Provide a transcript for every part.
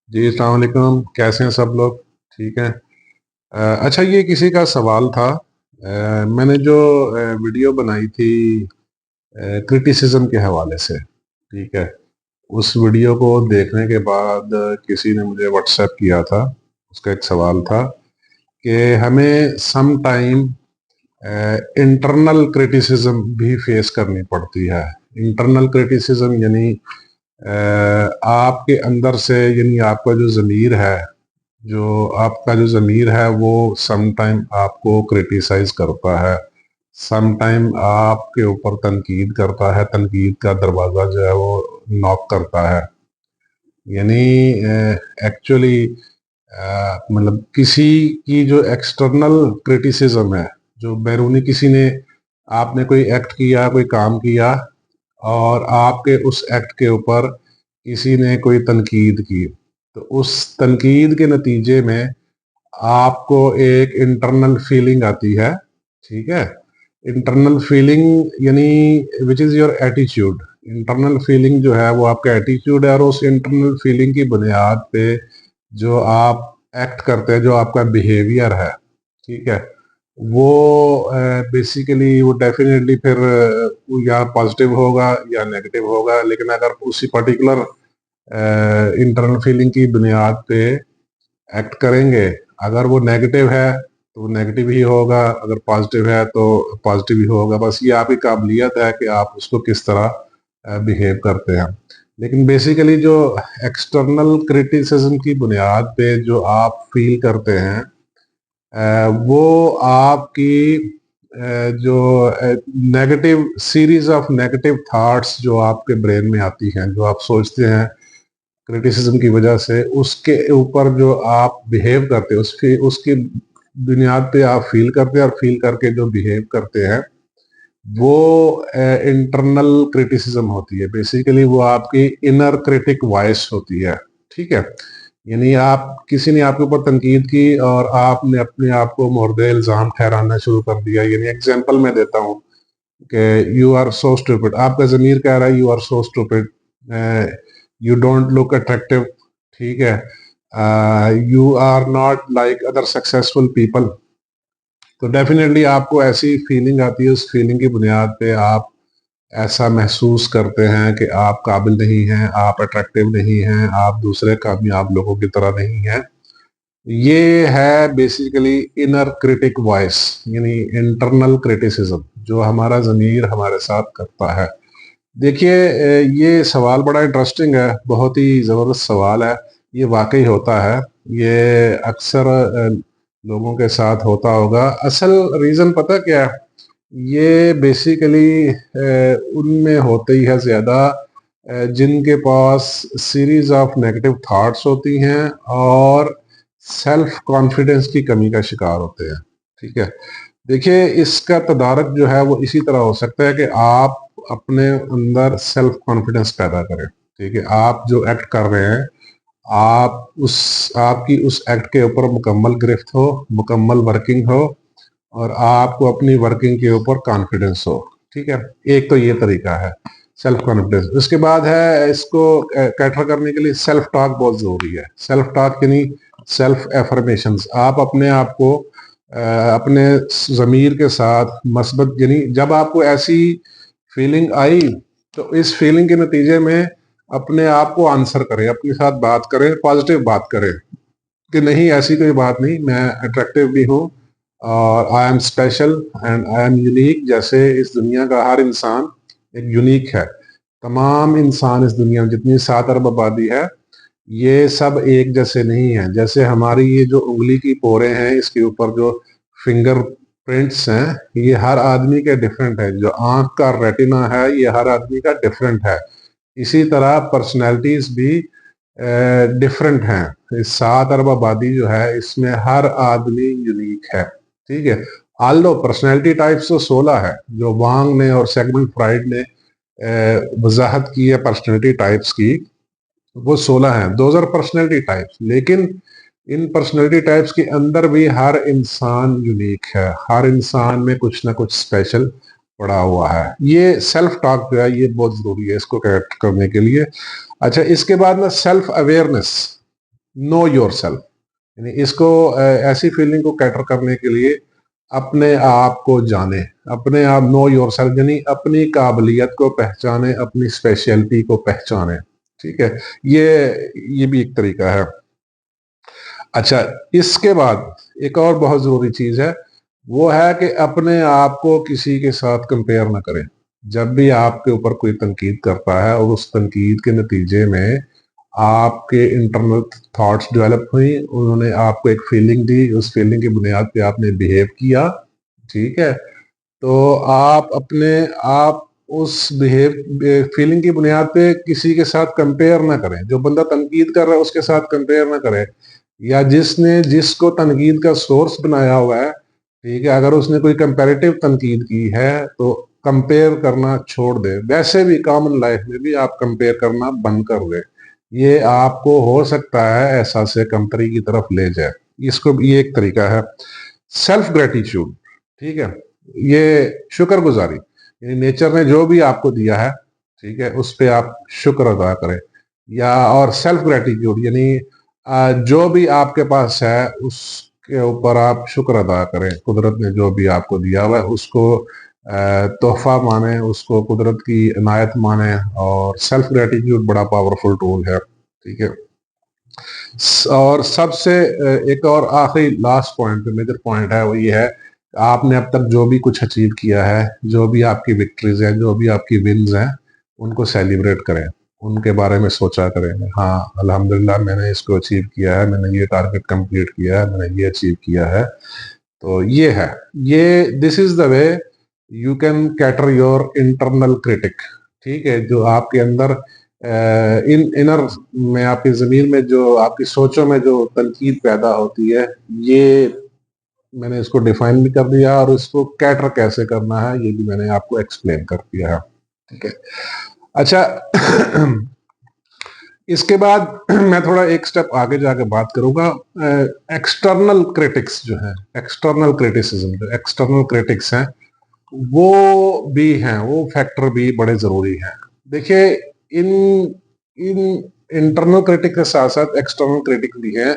جی السلام علیکم، کیسے ہیں سب لوگ؟ ٹھیک ہیں؟ اچھا، یہ کسی کا سوال تھا۔ میں نے جو ویڈیو بنائی تھی کرٹیسزم کے حوالے سے، ٹھیک ہے، اس ویڈیو کو دیکھنے کے بعد کسی نے مجھے واٹس ایپ کیا تھا۔ اس کا ایک سوال تھا کہ ہمیں سم ٹائم انٹرنل کرٹیسزم بھی فیس کرنی پڑتی ہے۔ انٹرنل کرٹیسزم یعنی آپ کے اندر سے، یعنی آپ کا جو ضمیر ہے، وہ سم ٹائم آپ کو کرٹیسائز کرتا ہے، سم ٹائم آپ کے اوپر تنقید کرتا ہے، تنقید کا دروازہ جو ہے وہ ناک کرتا ہے۔ یعنی ایکچولی مطلب کسی کی جو ایکسٹرنل کرٹیسزم ہے، جو بیرونی کسی نے، آپ نے کوئی ایکٹ کیا، کوئی کام کیا، اور آپ کے اس ایکٹ کے اوپر کسی نے کوئی تنقید کی، تو اس تنقید کے نتیجے میں آپ کو ایک انٹرنل فیلنگ آتی ہے، ٹھیک ہے۔ انٹرنل فیلنگ یعنی وچ از یور ایٹیچیوڈ۔ انٹرنل فیلنگ جو ہے وہ آپ کا ایٹیچیوڈ ہے، اور اس انٹرنل فیلنگ کی بنیاد پہ جو آپ ایکٹ کرتے ہیں، جو آپ کا بیہیویئر ہے، ٹھیک ہے، وہ بیسیکلی وہ ڈیفینیٹلی پھر یا پازیٹیو ہوگا یا نیگیٹو ہوگا۔ لیکن اگر اسی پرٹیکولر انٹرنل فیلنگ کی بنیاد پہ ایکٹ کریں گے، اگر وہ نیگیٹو ہے تو وہ نیگیٹو ہی ہوگا، اگر پازیٹیو ہے تو پازیٹیو ہی ہوگا۔ بس یہ آپ کی قابلیت ہے کہ آپ اس کو کس طرح بیہیو کرتے ہیں۔ لیکن بیسیکلی جو ایکسٹرنل کریٹیسزم کی بنیاد پہ جو آپ فیل کرتے ہیں، وہ آپ کی جو negative series of negative thoughts جو آپ کے برین میں آتی ہیں، جو آپ سوچتے ہیں کرٹیسزم کی وجہ سے، اس کے اوپر جو آپ بیہیو کرتے ہیں، اس کی بنیاد پہ آپ فیل کرتے ہیں، اور فیل کر کے جو بیہیو کرتے ہیں، وہ انٹرنل کرٹیسزم ہوتی ہے۔ بیسیکلی وہ آپ کی انر کرٹک وائس ہوتی ہے، ٹھیک ہے۔ یعنی کسی نے آپ کے اوپر تنقید کی اور آپ نے اپنے آپ کو مورد الزام ٹھہرانا شروع کر دیا۔ یعنی ایگزامپل میں دیتا ہوں کہ یو آر سو اسٹوپڈ، آپ کا ضمیر کہہ رہا ہے you are so stupid, you don't look attractive, ٹھیک ہے، you are not like other successful people, تو ڈیفینیٹلی آپ کو ایسی فیلنگ آتی ہے۔ اس فیلنگ کی بنیاد پہ آپ ایسا محسوس کرتے ہیں کہ آپ قابل نہیں ہیں، آپ اٹریکٹیو نہیں ہیں، آپ دوسرے کامیاب لوگوں کی طرح نہیں ہیں۔ یہ ہے بیسیکلی انر کرٹک وائس، یعنی انٹرنل کرٹیسزم جو ہمارا ضمیر ہمارے ساتھ کرتا ہے۔ دیکھیے، یہ سوال بڑا انٹرسٹنگ ہے، بہت ہی زبردست سوال ہے۔ یہ واقعی ہوتا ہے، یہ اکثر لوگوں کے ساتھ ہوتا ہوگا۔ اصل ریزن پتہ کیا ہے؟ یہ بیسیکلی ان میں ہوتے ہی ہے زیادہ جن کے پاس سیریز آف نیگیٹو تھاٹس ہوتی ہیں اور سیلف کانفیڈنس کی کمی کا شکار ہوتے ہیں، ٹھیک ہے۔ دیکھیے، اس کا تدارک جو ہے وہ اسی طرح ہو سکتا ہے کہ آپ اپنے اندر سیلف کانفیڈنس پیدا کریں، ٹھیک ہے۔ آپ جو ایکٹ کر رہے ہیں، آپ کی اس ایکٹ کے اوپر مکمل گرفت ہو، مکمل ورکنگ ہو، اور آپ کو اپنی ورکنگ کے اوپر کانفیڈنس ہو، ٹھیک ہے۔ ایک تو یہ طریقہ ہے سیلف کانفیڈنس۔ اس کے بعد ہے، اس کو کیٹر کرنے کے لیے سیلف ٹاک بہت ضروری ہے۔ سیلف ٹاک یعنی سیلف ایفرمیشنز۔ آپ اپنے آپ کو اپنے ضمیر کے ساتھ مثبت، یعنی جب آپ کو ایسی فیلنگ آئی تو اس فیلنگ کے نتیجے میں اپنے آپ کو آنسر کریں، اپنے ساتھ بات کریں، پازیٹیو بات کریں کہ نہیں، ایسی کوئی بات نہیں، میں اٹریکٹیو بھی ہوں، اور I am special and I am unique. جیسے اس دنیا کا ہر انسان ایک یونیک ہے، تمام انسان اس دنیا میں جتنی 7 ارب آبادی ہے، یہ سب ایک جیسے نہیں ہیں۔ جیسے ہماری یہ جو انگلی کی پورے ہیں، اس کے اوپر جو فنگر پرنٹس ہیں، یہ ہر آدمی کے ڈفرینٹ ہے۔ جو آنکھ کا ریٹنا ہے، یہ ہر آدمی کا ڈفرینٹ ہے۔ اسی طرح پرسنالٹیز بھی ڈفرینٹ ہیں۔ 7 ارب آبادی جو ہے، اس میں ہر آدمی یونیک ہے، ٹھیک ہے۔ آلدو پرسنالٹی ٹائپس تو 16 ہے، جو وانگ نے اور سیگمنٹ فرائڈ نے وضاحت کی ہے پرسنالٹی ٹائپس کی، وہ 16 ہیں، دوز آر پرسنالٹی ٹائپس۔ لیکن ان پرسنالٹی ٹائپس کے اندر بھی ہر انسان یونیک ہے، ہر انسان میں کچھ نہ کچھ اسپیشل پڑا ہوا ہے۔ یہ سیلف ٹاک جو ہے، یہ بہت ضروری ہے اس کو کریکٹ کرنے کے لیے۔ اچھا، اس کے بعد میں self awareness, know your self, यानी इसको ऐसी फीलिंग को कैटर करने के लिए अपने आप को जाने, अपने आप, नो योर सेल्फ यानी अपनी काबिलियत को पहचाने, अपनी स्पेशलिटी को पहचाने। ठीक है, ये भी एक तरीका है। अच्छा, इसके बाद एक और बहुत जरूरी चीज है, वो है कि अपने आप को किसी के साथ कंपेयर ना करें। जब भी आपके ऊपर कोई तनकीद करता है और उस तनकीद के नतीजे में आपके इंटरनल थॉट्स डेवलप हुई, उन्होंने आपको एक फीलिंग दी, उस फीलिंग की बुनियाद पे आपने बिहेव किया, ठीक है, तो आप अपने आप उस बिहेव फीलिंग की बुनियाद पे किसी के साथ कंपेयर ना करें। जो बंदा तनकीद कर रहा है उसके साथ कंपेयर ना करें, या जिसने जिसको तनकीद का सोर्स बनाया हुआ है, ठीक है, अगर उसने कोई कंपैरेटिव तनकीद की है तो कंपेयर करना छोड़ दे। वैसे भी कॉमन लाइफ में भी आप कंपेयर करना बंद कर दे, ये आपको हो सकता है एहसास कमतरी की तरफ ले जाए। इसको ये एक तरीका है। सेल्फ ग्रेटिट्यूड, ठीक है, ये शुक्रगुजारी, यानी नेचर ने जो भी आपको दिया है, ठीक है, उस पे आप शुक्र अदा करें। या और सेल्फ ग्रेटिट्यूड यानी जो भी आपके पास है उसके ऊपर आप शुक्र अदा करें। कुदरत ने जो भी आपको दिया हुआ है उसको तोहफा माने, उसको कुदरत की इनायत माने, और सेल्फ ग्रेटिट्यूड बड़ा पावरफुल टूल है। ठीक है, और सबसे एक और आखिरी लास्ट पॉइंट, मेजर पॉइंट है, वो ये है, आपने अब तक जो भी कुछ अचीव किया है, जो भी आपकी विक्ट्रीज हैं, जो भी आपकी विन्स हैं, उनको सेलिब्रेट करें, उनके बारे में सोचा करें। हाँ, अल्हम्दुलिल्लाह मैंने इसको अचीव किया है, मैंने ये टारगेट कंप्लीट किया है, मैंने ये अचीव किया है। तो ये है, ये this is the way you can cater your internal critic. ठीक है, जो आपके अंदर इनर में, आपकी जमीन में, जो आपकी सोचों में जो तनकीद पैदा होती है, ये मैंने इसको डिफाइन भी कर दिया, और इसको कैटर कैसे करना है ये भी मैंने आपको एक्सप्लेन कर दिया है। ठीक है, अच्छा इसके बाद मैं थोड़ा एक स्टेप आगे जाके बात करूंगा एक्सटर्नल क्रिटिक्स जो है, एक्सटर्नल क्रिटिसिज्म, जो एक्सटर्नल क्रिटिक्स हैं वो भी हैं, वो फैक्टर भी बड़े जरूरी हैं। देखिए, इन इन इंटरनल क्रिटिक के साथ साथ एक्सटर्नल क्रिटिक भी हैं।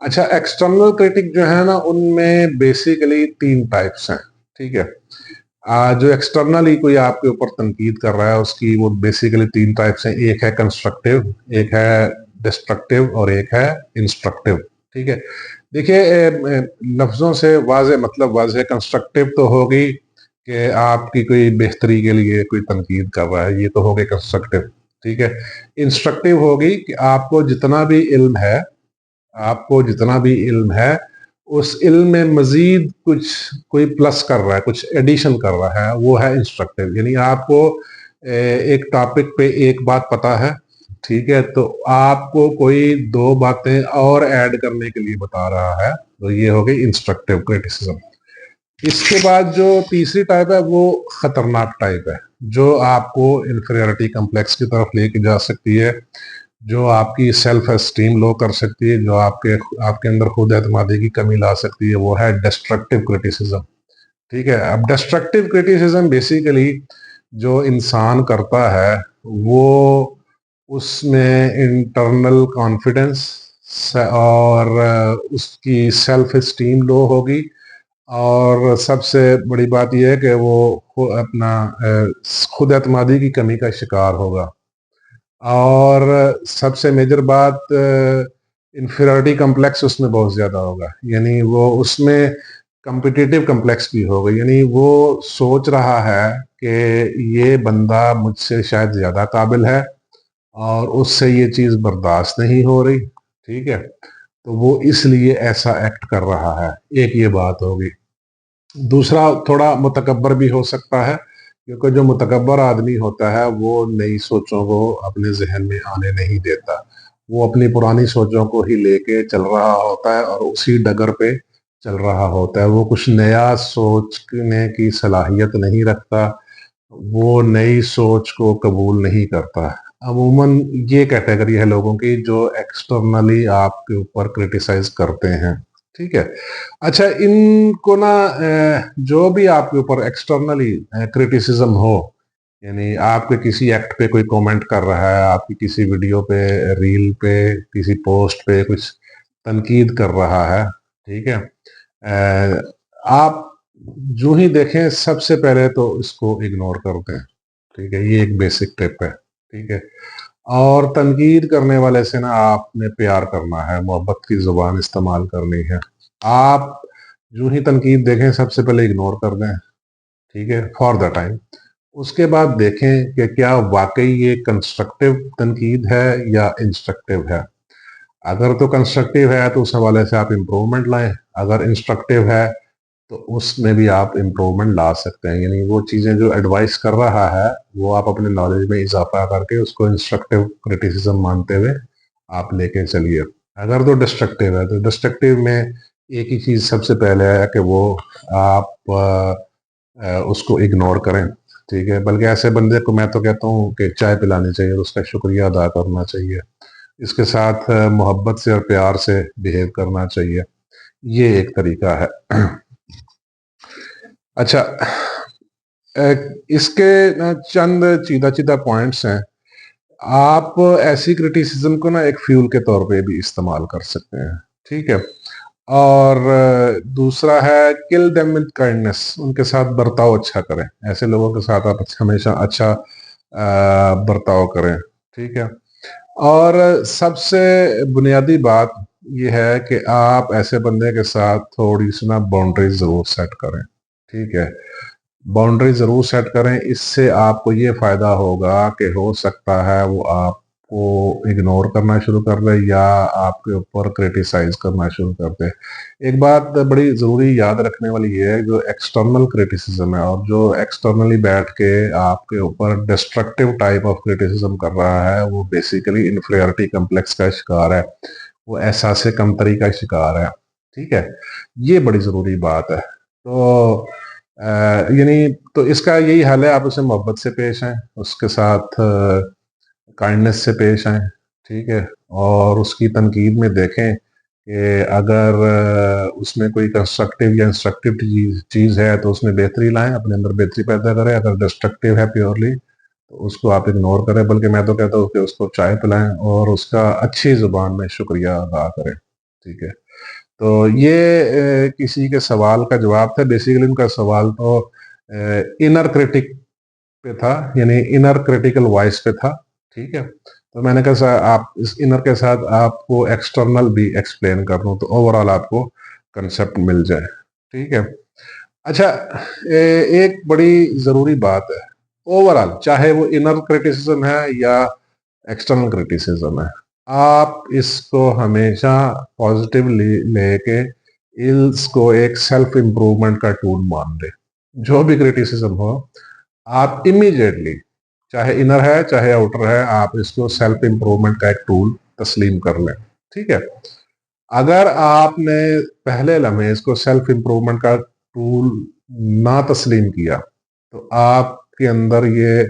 अच्छा, एक्सटर्नल क्रिटिक जो है ना, उनमें बेसिकली 3 टाइप्स हैं। ठीक है, जो एक्सटर्नली कोई आपके ऊपर तनकीद कर रहा है उसकी वो बेसिकली 3 टाइप्स हैं। एक है कंस्ट्रक्टिव, एक है डिस्ट्रक्टिव, और एक है इंस्ट्रक्टिव। ठीक है, देखिए लफ्जों से वाजे मतलब वाजे, कंस्ट्रक्टिव तो होगी कि आपकी कोई बेहतरी के लिए कोई तनकीद कर रहा है, ये तो हो गई कंस्ट्रक्टिव। ठीक है, इंस्ट्रक्टिव होगी कि आपको जितना भी इल्म है, आपको जितना भी इल्म है, उस इल्म में मजीद कुछ कोई प्लस कर रहा है, कुछ एडिशन कर रहा है, वो है इंस्ट्रक्टिव। यानी आपको एक टॉपिक पे एक बात पता है, ठीक है, तो आपको कोई 2 बातें और ऐड करने के लिए बता रहा है, तो ये हो गई इंस्ट्रक्टिव क्रिटिसिज्म। इसके बाद जो तीसरी टाइप है वो खतरनाक टाइप है, जो आपको इंफीरियरिटी कम्प्लेक्स की तरफ लेके जा सकती है, जो आपकी सेल्फ एस्टीम लो कर सकती है, जो आपके अंदर खुद एतमादी की कमी ला सकती है, वो है डिस्ट्रक्टिव क्रिटिसिज्म। ठीक है, अब डिस्ट्रक्टिव क्रिटिसिज्म बेसिकली जो इंसान करता है, वो उसमें इंटरनल कॉन्फिडेंस और उसकी सेल्फ एस्टीम लो होगी, और सबसे बड़ी बात यह है कि वो अपना खुद एतमादी की कमी का शिकार होगा। और सबसे मेजर बात, इंफीरियरिटी कम्प्लेक्स उसमें बहुत ज्यादा होगा, यानी वो उसमें कम्पिटिटिव कम्प्लेक्स भी होगा, यानी वो सोच रहा है कि ये बंदा मुझसे शायद ज्यादा काबिल है और उससे ये चीज बर्दाश्त नहीं हो रही। ठीक है, तो वो इसलिए ऐसा एक्ट कर रहा है, एक ये बात होगी। दूसरा, थोड़ा मुतकब्बर भी हो सकता है, क्योंकि जो मुतकब्बर आदमी होता है वो नई सोचों को अपने जहन में आने नहीं देता, वो अपनी पुरानी सोचों को ही लेके चल रहा होता है और उसी डगर पे चल रहा होता है, वो कुछ नया सोचने की सलाहियत नहीं रखता, वो नई सोच को कबूल नहीं करता। अमूमन ये कैटेगरी है लोगों की जो एक्सटर्नली आपके ऊपर क्रिटिसाइज करते हैं। ठीक है, अच्छा, इनको ना जो भी आपके ऊपर एक्सटर्नली क्रिटिसिज्म हो, यानी आपके किसी एक्ट पे कोई कमेंट कर रहा है, आपकी किसी वीडियो पे, रील पे, किसी पोस्ट पे कुछ तनकीद कर रहा है, ठीक है। आप जो ही देखें सबसे पहले तो इसको इग्नोर कर दें, ठीक है। ये एक बेसिक टिप है, ठीक है। और तनकीद करने वाले से ना आपने प्यार करना है, मोहब्बत की जुबान इस्तेमाल करनी है। आप जो ही तनकीद देखें सबसे पहले इग्नोर कर दें, ठीक है, फॉर द टाइम। उसके बाद देखें कि क्या वाकई ये कंस्ट्रक्टिव तनकीद है या इंस्ट्रक्टिव है। अगर तो कंस्ट्रक्टिव है तो उस हवाले से आप इम्प्रूवमेंट लाएं, अगर इंस्ट्रक्टिव है तो उसमें भी आप इम्प्रूवमेंट ला सकते हैं। यानी वो चीज़ें जो एडवाइस कर रहा है वो आप अपने नॉलेज में इजाफा करके उसको इंस्ट्रक्टिव क्रिटिसिज्म मानते हुए आप लेके चलिए। अगर तो डिस्ट्रक्टिव है तो डिस्ट्रक्टिव में एक ही चीज़ सबसे पहले है कि वो आप उसको इग्नोर करें, ठीक है। बल्कि ऐसे बंदे को मैं तो कहता हूँ कि चाय पिलानी चाहिए और उसका शुक्रिया अदा करना चाहिए, इसके साथ मोहब्बत से और प्यार से बिहेव करना चाहिए। ये एक तरीका है। अच्छा, इसके ना चंद चीदा चीदा पॉइंट्स हैं। आप ऐसी क्रिटिसिज्म को ना एक फ्यूल के तौर पे भी इस्तेमाल कर सकते हैं, ठीक है। और दूसरा है किल देम विद काइंडनेस, उनके साथ बर्ताव अच्छा करें। ऐसे लोगों के साथ आप हमेशा अच्छा बर्ताव करें, ठीक है। और सबसे बुनियादी बात यह है कि आप ऐसे बंदे के साथ थोड़ी सी ना बाउंड्रीज जरूर सेट करें, ठीक है। बाउंड्री जरूर सेट करें, इससे आपको ये फायदा होगा कि हो सकता है वो आपको इग्नोर करना शुरू कर दे या आपके ऊपर क्रिटिसाइज करना शुरू कर दे। एक बात बड़ी जरूरी याद रखने वाली ये है, जो एक्सटर्नल क्रिटिसिज्म है और जो एक्सटर्नली बैठ के आपके ऊपर डिस्ट्रक्टिव टाइप ऑफ क्रिटिसिज्म कर रहा है वो बेसिकली इन्फीरियरिटी कम्प्लेक्स का शिकार है, वो एहसास कमतरी का शिकार है, ठीक है। ये बड़ी जरूरी बात है। तो यानी तो इसका यही हल है, आप उसे मोहब्बत से पेश आए, उसके साथ काइंडनेस से पेश आए, ठीक है। और उसकी तनकीद में देखें कि अगर उसमें कोई कंस्ट्रक्टिव या इंस्ट्रक्टिव चीज़ है तो उसमें बेहतरी लाएं, अपने अंदर बेहतरी पैदा करें। अगर डिस्ट्रक्टिव है प्योरली तो उसको आप इग्नोर करें, बल्कि मैं तो कहता हूँ कि उसको चाय पिलाएं और उसका अच्छी जुबान में शुक्रिया अदा करें, ठीक है। तो ये किसी के सवाल का जवाब था। बेसिकली उनका सवाल तो इनर क्रिटिक पे था, यानी इनर क्रिटिकल वॉइस पे था, ठीक है। तो मैंने कहा आप इस इनर के साथ आपको एक्सटर्नल भी एक्सप्लेन कर दूं तो ओवरऑल आपको कंसेप्ट मिल जाए, ठीक है। अच्छा, एक बड़ी जरूरी बात है, ओवरऑल चाहे वो इनर क्रिटिसिज्म है या एक्सटर्नल क्रिटिसिज्म है, आप इसको हमेशा पॉजिटिवली लेके इसको एक सेल्फ इम्प्रूवमेंट का टूल मान ले। जो भी क्रिटिसिज्म हो आप इमीडिएटली, चाहे इनर है चाहे आउटर है, आप इसको सेल्फ इम्प्रूवमेंट का एक टूल तस्लीम कर लें, ठीक है। अगर आपने पहले लम्हे इसको सेल्फ इम्प्रूवमेंट का टूल ना तस्लीम किया तो आपके अंदर ये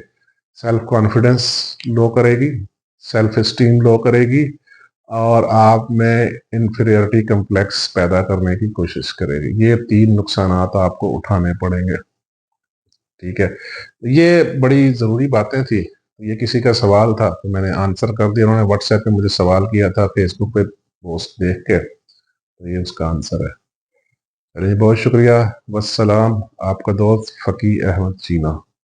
सेल्फ कॉन्फिडेंस लो करेगी, सेल्फ स्टीम लो करेगी और आप में इंफीरियरिटी कम्प्लेक्स पैदा करने की कोशिश करेगी। ये तीन नुकसान आपको उठाने पड़ेंगे, ठीक है। ये बड़ी ज़रूरी बातें थी। ये किसी का सवाल था तो मैंने आंसर कर दिया। उन्होंने व्हाट्सएप पे मुझे सवाल किया था फेसबुक पे पोस्ट देख के, तो ये उसका आंसर है। चलिए बहुत शुक्रिया। वस्सलाम, आपका दोस्त फ़की अहमद चीना।